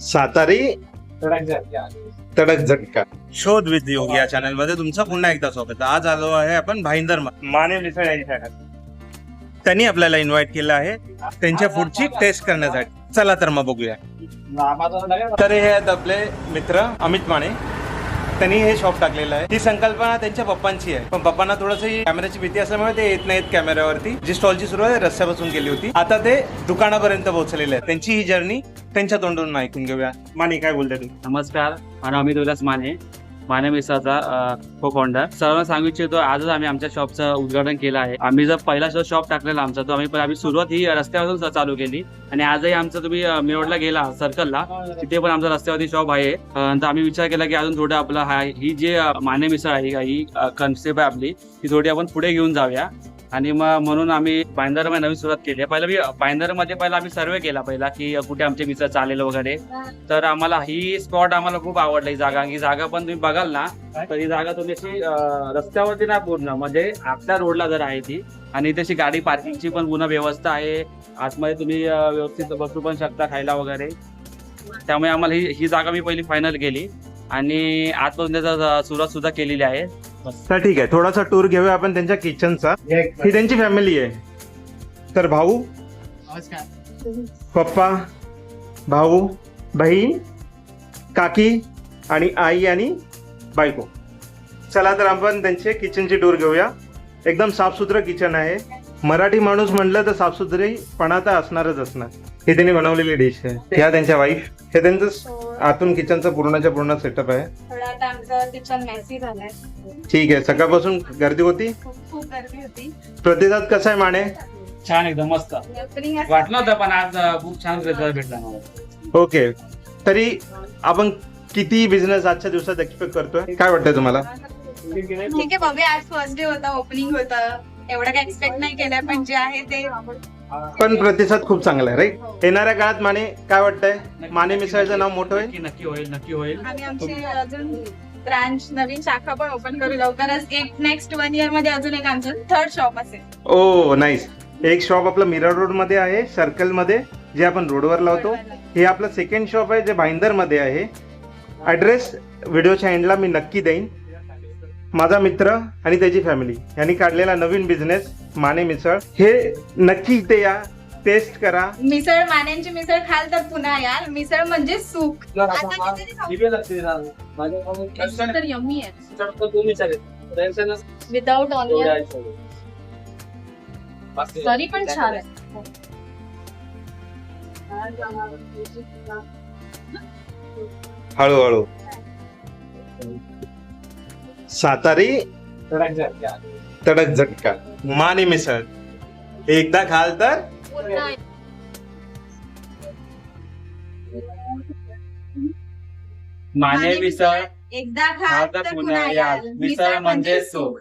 सातारी तडक झटका. शोध विथ योग या चॅनल मध्ये तुमचं पुन्हा एकदा स्वागत. आज आलो आहे आपण भाईंदर माने मिसळ यांच्याकडे. त्यांनी आपल्याला इन्व्हाइट केलं आहे त्यांच्या फूडची टेस्ट करण्यासाठी. चला तर मग बघूया. तर हे आहेत आपले मित्र अमित माने. त्यांनी हे शॉप टाकलेलं आहे. ही संकल्पना त्यांच्या पप्पांची आहे, पण पप्पांना थोडंसं कॅमेऱ्याची भीती असल्यामुळे ते येत नाहीत कॅमेऱ्यावरती. जी स्टॉलची सुरुवात रस्त्यापासून केली होती, आता ते दुकानापर्यंत पोहोचलेले आहेत. त्यांची ही जर्नी त्यांच्या तोंडून ऐकून घेऊया. माने, काय बोलताय तुम्ही? नमस्कार, माझा अमित उल्हास माने, माने मिसळचा को फाउंडर. सर्वांना सांगू इच्छितो, आजच आम्ही आमच्या शॉपचं उद्घाटन केलं आहे. आम्ही जर पहिला शॉप टाकलेला आमचा, तो आम्ही सुरुवात ही रस्त्यावरून चालू केली आणि आजही आमचं तुम्ही मेवडला गेला सर्कलला, तिथे पण आमचा रस्त्यावरती शॉप आहे. तर आम्ही विचार केला की अजून थोडं आपलं ही जे माने मिसळ आहे, ही कन्सेप्ट आहे आपली, ती थोडी आपण पुढे घेऊन जाऊया. आणि मग म्हणून आम्ही भाईंदरमध्ये नवीन सुरुवात केली आहे. पहिला आम्ही सर्वे केला की कुठे आमची मिसळ चालेल वगैरे. तर आम्हाला ही स्पॉट आम्हाला खूप आवडला. ही जागा पण तुम्ही बघाल ना, तर ही जागा तुम्ही अशी रस्त्यावरती ना, पूर्ण म्हणजे आपल्या रोडला जर आहे ती, आणि तशी गाडी पार्किंगची पण पूर्ण व्यवस्था आहे. आतमध्ये तुम्ही व्यवस्थित बसू पण शकता, खायला वगैरे. त्यामुळे आम्हाला ही जागा मी पहिली फायनल केली आणि आजपासून त्याचा सुरुवात सुद्धा केलेली आहे. तर ठीक आहे, थोडासा टूर घेऊया आपण त्यांच्या किचनचा. ही त्यांची फॅमिली आहे. तर भाऊ, पप्पा, भाऊ, बहीण, काकी आणि आई आणि बायको. चला तर आपण त्यांचे किचनची टूर घेऊया. एकदम साफसुथरं किचन आहे. मराठी माणूस म्हणलं तर साफसुथरीपणा तर असणारच असणार. हे त्यांनी बनवलेली डिश आहे. ह्या त्यांच्या वाईफ. हे त्यांचं आतून किचनचं पूर्णच्या पूर्ण सेटअप आहे. किचन मेसी झालंय. ठीक आहे. सकाळपासून गर्दी होती, खूप गर्दी होती. प्रतिसाद कसा आहे माने? छान, एकदम मस्त वाटलं होतं, पण आज खूप छान रिझल्ट भेटला मला. ओके. तरी आपण किती बिझनेस आजच्या दिवसात एक्सपेक्ट करतोय, काय वाटतंय तुम्हाला? ठीक आहे, बघूया. आज फर्स्ट डे होता, ओपनिंग होतं. एवढं काही एक्सपेक्ट नाही केलं, पण जे आहे ते. पण प्रतिसाद खूप चांगला आहे, राईट? येणाऱ्या काळात माने, काय वाटतंय, माने मिसळचं नाव मोठं होईल? नक्की होईल. आम्ही आमची अजून ब्रांच, नवीन शाखा पण ओपन करू लवकरच. नेक्स्ट 1 year मध्ये अजून एक आमचं 3rd शॉप असेल. ओ नाईस. एक शॉप आपलं मिरर रोड मध्ये आहे, सर्कल मध्ये, जे आपण रोडवर लावतो. हे आपलं 2nd शॉप आहे, जे भाईंदर मध्ये आहे. ऍड्रेस व्हिडिओच्या एंडला मी नक्की देईन. माझा मित्र आणि त्याची फॅमिली यांनी काढलेला नवीन बिझनेस माने मिसळ, हे नक्की इथे या, टेस्ट करा. मिसळ, मान्यांची मिसळ खाल तर पुन्हा याल. मिसळ म्हणजे सुख. तर यम्मी आहे, विदाउट ऑनियन. तरी पण छान आहे. हळूहळू. सातारी तडक झटका. माने मिसळ एकदा खाल तर पुन्हा माने मिसळ एकदा खाल तर पुन्हा याल. मिसळ म्हणजे सुख.